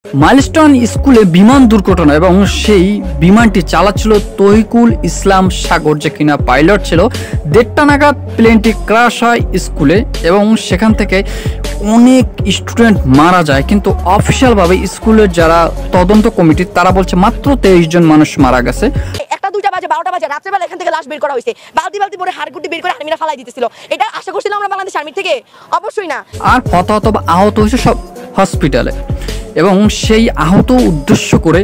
Milestone স্কুলে বিমান দুর্ঘটনা এবং সেই বিমানটি চালাচ্ছিল তহিকুল ইসলাম সাগর, যে কিনা পাইলট ছিল। 1:30 নাগাদ প্লেনটি ক্র্যাশ হয় স্কুলে এবং সেখান থেকে অনেক স্টুডেন্ট মারা যায়, কিন্তু অফিসিয়ালভাবে স্কুলের যারা তদন্ত কমিটি তারা বলছে মাত্র 23 জন মানুষ মারা গেছে। 1টা 2টা বাজে 12টা বাজে রাত্রেবেলা এখান থেকে লাশ বের করা হয়েছে, বালতি বালতি ভরে হাড়গুটি বের করে আর্মিরা ফালাই দিতেছিল। এটা আশা করছিলাম আমরা বাংলাদেশ আর্মি থেকে, অবশ্যই না। আর হতাহত বা আহত হয়েছে সব হসপিটালে, এবং সেই আহত উদ্দেশ্য করে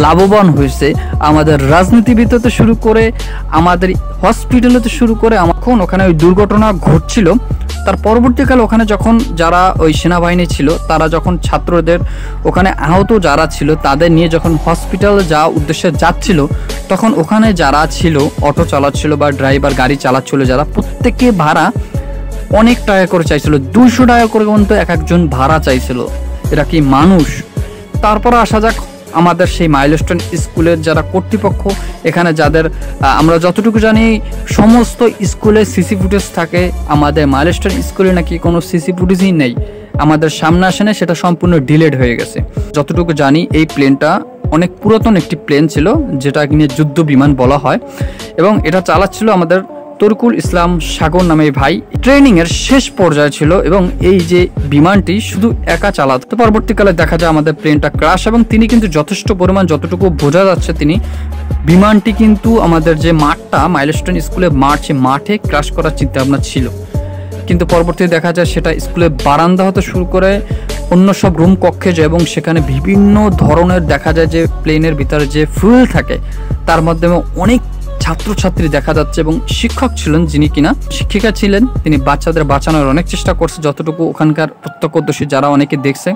লাভবান হয়েছে আমাদের রাজনীতিবিদতে শুরু করে আমাদের হসপিটালেতে শুরু করে। এখন ওখানে ওই দুর্ঘটনা ঘটছিল, তার পরবর্তীকালে ওখানে যখন যারা ওই সেনাবাহিনী ছিল তারা যখন ছাত্রদের ওখানে আহত যারা ছিল তাদের নিয়ে যখন হসপিটালে যাওয়া উদ্দেশ্যে যাচ্ছিল, তখন ওখানে যারা ছিল অটো চালাচ্ছিল বা ড্রাইভার গাড়ি চালাচ্ছিল যারা, প্রত্যেকে ভাড়া অনেক টাকা করে চাইছিল, 200 টাকা করে পর্যন্ত এক একজন ভাড়া চাইছিল। এরা কি মানুষ? তারপর আসা যাক আমাদের সেই মাইলস্টোন স্কুলের যারা কর্তৃপক্ষ, এখানে যাদের আমরা যতটুকু জানি সমস্ত স্কুলে সিসি ফুটেজ থাকে, আমাদের মাইলস্টোন স্কুলে নাকি কোনো সিসি ফুটেজই নেই, আমাদের সামনে আসে না, সেটা সম্পূর্ণ ডিলেট হয়ে গেছে। যতটুকু জানি এই প্লেনটা অনেক পুরাতন একটি প্লেন ছিল, যেটা কিনে যুদ্ধ বিমান বলা হয়, এবং এটা চালাচ্ছিল আমাদের তহিকুল ইসলাম সাগর নামে ভাই। ট্রেনিং এর শেষ পর্যায়ে ছিল এবং এই যে বিমানটি শুধু একা চালাতো। পরবর্তীকালে দেখা যায় আমাদের প্লেনটা ক্র্যাশ, এবং তিনি কিন্তু যথেষ্ট পরিমাণ যতটুকু বোঝা যাচ্ছে তিনি বিমানটি কিন্তু আমাদের যে মাঠটা মাইলস্টোন স্কুলের মাঠ, সে মাঠে ক্র্যাশ করার চিন্তা ভাবনা ছিল, কিন্তু পরবর্তীতে দেখা যায় সেটা স্কুলের বারান্দা হতে শুরু করে অন্য সব রুম কক্ষে যায়, এবং সেখানে বিভিন্ন ধরনের দেখা যায় যে প্লেনের ভিতরে যে ফুয়েল থাকে তার মাধ্যমে অনেক ছাত্রছাত্রী দেখা যাচ্ছে, এবং শিক্ষক ছিলেন যিনি কিনা শিক্ষিকা ছিলেন, তিনি বাচ্চাদের বাঁচানোর অনেক চেষ্টা করছে যতটুকু ওখানকার প্রত্যক্ষদর্শী যারা অনেকে দেখছে,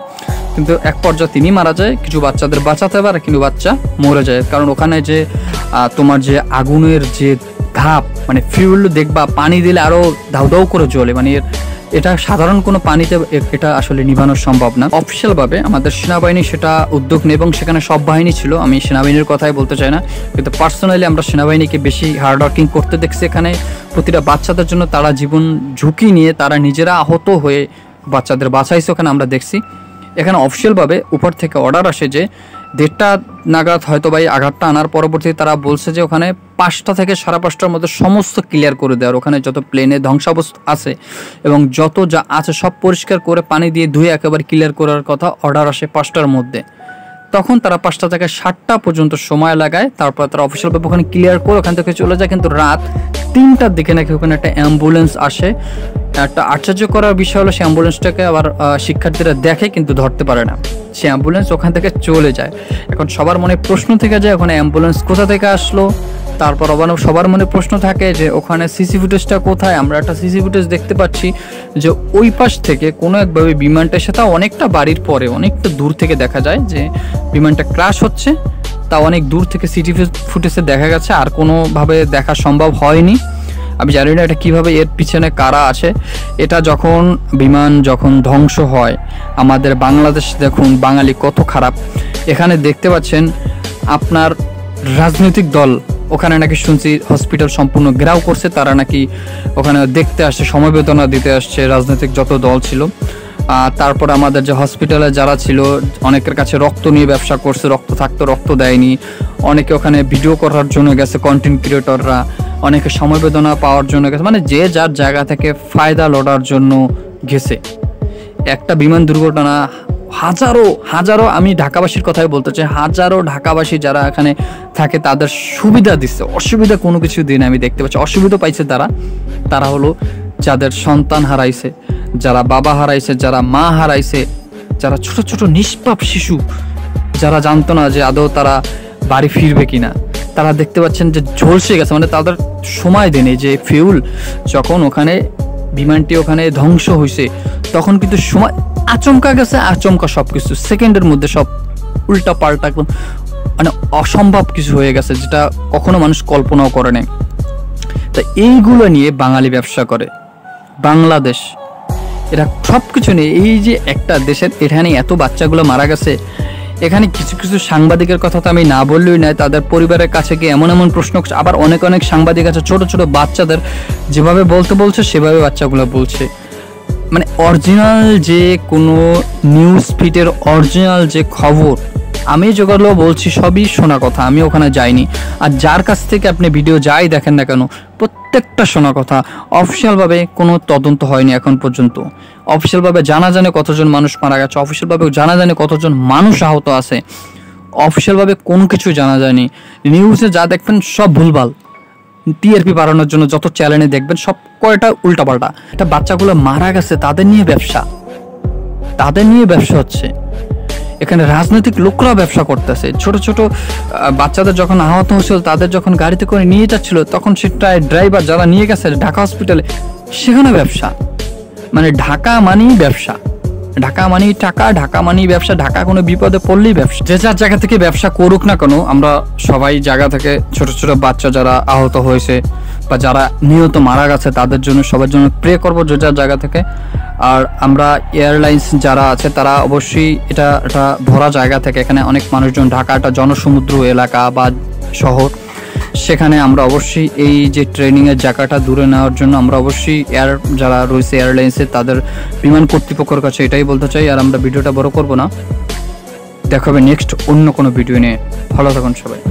কিন্তু এক পর্যায়ে তিনি মারা যায়। কিছু বাচ্চাদের বাঁচাতে পারে কিন্তু বাচ্চা মরে যায়, কারণ ওখানে যে তোমার যে আগুনের যে ধাপ, মানে ফিউল দেখবা পানি দিলে আরো ধাউ ধাউ করে জ্বলে, মানে এটা সাধারণ কোনো পানিতে এটা আসলে নিভানো সম্ভব না। অফিসিয়ালভাবে আমাদের সেনাবাহিনী সেটা উদ্যোগ নেয় এবং সেখানে সব বাহিনী ছিল, আমি সেনাবাহিনীর কথাই বলতে চাই না, কিন্তু পার্সোনালি আমরা সেনাবাহিনীকে বেশি হার্ডওয়ার্কিং করতে দেখছি। এখানে প্রতিটা বাচ্চাদের জন্য তারা জীবন ঝুঁকি নিয়ে তারা নিজেরা আহত হয়ে বাচ্চাদের বাঁচাইছে, ওখানে আমরা দেখছি। এখানে অফিসিয়ালভাবে উপর থেকে অর্ডার আসে যে 1:30 নাগাদ হয়তো ভাই আঘাতটা আনার পরবর্তীতে তারা বলছে যে ওখানে 5টা থেকে 5:30টার মধ্যে সমস্ত ক্লিয়ার করে দেওয়ার, ওখানে যত প্লেনে ধ্বংসাবস্থা আছে এবং যত যা আছে সব পরিষ্কার করে পানি দিয়ে ধুয়ে একেবারে ক্লিয়ার করার কথা অর্ডার আসে 5টার মধ্যে। তখন তারা 5টা থেকে 7টা পর্যন্ত সময় লাগায়, তারপর তারা অফিসিয়ালভাবে ওখানে ক্লিয়ার করে ওখান থেকে চলে যায়। কিন্তু রাত 3টার দিকে নাকি ওখানে একটা অ্যাম্বুলেন্স আসে। একটা আশ্চর্য করার বিষয় হলো সেই অ্যাম্বুলেন্সটাকে আবার শিক্ষার্থীরা দেখে কিন্তু ধরতে পারে না, সে অ্যাম্বুলেন্স ওখান থেকে চলে যায়। এখন সবার মনে প্রশ্ন থেকে যায় ওখানে অ্যাম্বুলেন্স কোথা থেকে আসলো, তারপর সবার মনে প্রশ্ন থাকে যে ওখানে সিসি ফুটেজটা কোথায়। আমরা একটা সিসি ফুটেজ দেখতে পাচ্ছি যে ওই পাশ থেকে কোনো একভাবে বিমানটা, সেটা অনেকটা বাড়ির পরে অনেকটা দূর থেকে দেখা যায় যে বিমানটা ক্র্যাশ হচ্ছে, তা অনেক দূর থেকে সিসি ফুটেজে দেখা গেছে, আর কোনোভাবে দেখা সম্ভব হয়নি। আমি জানি না এটা কীভাবে, এর পিছনে কারা আছে। এটা যখন বিমান যখন ধ্বংস হয়, আমাদের বাংলাদেশ দেখুন বাঙালি কত খারাপ। এখানে দেখতে পাচ্ছেন আপনার রাজনৈতিক দল ওখানে নাকি শুনছি হসপিটাল সম্পূর্ণ ঘেরাও করছে, তারা নাকি ওখানে দেখতে আসছে, সমবেদনা দিতে আসছে রাজনৈতিক যত দল ছিল। তারপর আমাদের যে হসপিটালে যারা ছিল অনেকের কাছে রক্ত নিয়ে ব্যবসা করছে, রক্ত থাকতো রক্ত দেয়নি, অনেকে ওখানে ভিডিও করার জন্য গেছে, কন্টেন্ট ক্রিয়েটররা, অনেকে সমবেদনা পাওয়ার জন্য গেছে, মানে যে যার জায়গা থেকে ফায়দা লড়ার জন্য গেছে। একটা বিমান দুর্ঘটনা হাজারো হাজারো, আমি ঢাকাবাসীর কথাই বলতে চাই, হাজারো ঢাকাবাসী যারা এখানে থাকে তাদের সুবিধা দিচ্ছে, অসুবিধা কোনো কিছু দিন আমি দেখতে পাচ্ছি। অসুবিধা পাইছে তারা হলো যাদের সন্তান হারাইছে, যারা বাবা হারাইছে, যারা মা হারাইছে, যারা ছোট ছোট নিষ্পাপ শিশু যারা জানতো না যে আদৌ তারা বাড়ি ফিরবে কিনা, তারা দেখতে পাচ্ছেন যে ঝলসে গেছে, মানে তাদের সময় দেয়নি। যে ফিউল যখন ওখানে বিমানটি ওখানে ধ্বংস হয়েছে তখন কিন্তু সময় আচমকা গেছে, আচমকা সব কিছু সেকেন্ডের মধ্যে সব উল্টা পাল্টা একদম মানে অসম্ভব কিছু হয়ে গেছে, যেটা কখনো মানুষ কল্পনাও করে নাই। তা এইগুলো নিয়ে বাঙালি ব্যবসা করে বাংলাদেশ, এরা সব কিছু নিয়ে। এই যে একটা দেশের এখানে এত বাচ্চাগুলো মারা গেছে, এখানে কিছু কিছু সাংবাদিকের কথা তো আমি না বললেই নয়, তাদের পরিবারের কাছে গিয়ে এমন এমন প্রশ্ন, আবার অনেক অনেক সাংবাদিক আছে ছোট ছোট বাচ্চাদের যেভাবে বলছে সেভাবে বাচ্চাগুলো বলছে। মানে অরিজিনাল যে কোনো নিউজ ফিডের অরিজিনাল যে খবর আমি যেগুলো বলছি সবই শোনা কথা, আমি ওখানে যাইনি। আর যার কাছ থেকে আপনি ভিডিও যাই দেখেন না কেন প্রত্যেকটা শোনা কথা। অফিসিয়ালভাবে কোনো তদন্ত হয়নি এখন পর্যন্ত। অফিসিয়ালভাবে জানা জানে কতজন মানুষ মারা গেছে, অফিসিয়ালভাবে জানা জানে কতজন মানুষ আহত আছে, অফিসিয়ালভাবে কোনো কিছু জানা যায়নি। নিউজে যা দেখবেন সব ভুলভাল, টিআরপি বাড়ানোর জন্য যত চ্যানেলে দেখবেন সব কয়টা উল্টাপাল্টা। এটা বাচ্চাগুলো মারা গেছে তাদের নিয়ে ব্যবসা হচ্ছে। এখানে রাজনৈতিক লোকরা ব্যবসা করতেছে। ছোট ছোট বাচ্চাদের যখন আহত হয়েছিল তাদের যখন গাড়িতে করে নিয়ে যাচ্ছিল তখন সেটা ড্রাইভার যারা নিয়ে গেছে ঢাকা হসপিটালে, সেখানে ব্যবসা। মানে ঢাকা মানেই ব্যবসা, ঢাকা মানেই টাকা, ঢাকা মানেই ব্যবসা, ঢাকা কোনো বিপদে পড়লেই ব্যবসা। যে যার জায়গা থেকে ব্যবসা করুক না কেন, আমরা সবাই জায়গা থেকে ছোট ছোট বাচ্চা যারা আহত হয়েছে বা যারা নিহত মারা গেছে তাদের জন্য সবার জন্য প্রে করবো যে যার জায়গা থেকে। আর আমরা এয়ারলাইন্স যারা আছে তারা অবশ্যই এটা একটা ভরা জায়গা থেকে, এখানে অনেক মানুষজন, ঢাকা একটা জনসমুদ্র এলাকা বা শহর, সেখানে আমরা অবশ্যই এই যে ট্রেনিংয়ের জায়গাটা দূরে নেওয়ার জন্য আমরা অবশ্যই যারা রয়েছে এয়ারলাইন্সে তাদের বিমান কর্তৃপক্ষের কাছে এটাই বলতে চাই। আর আমরা ভিডিওটা বড় করব না, দেখা হবে নেক্সট অন্য কোনো ভিডিও নিয়ে। ভালো থাকুন সবাই।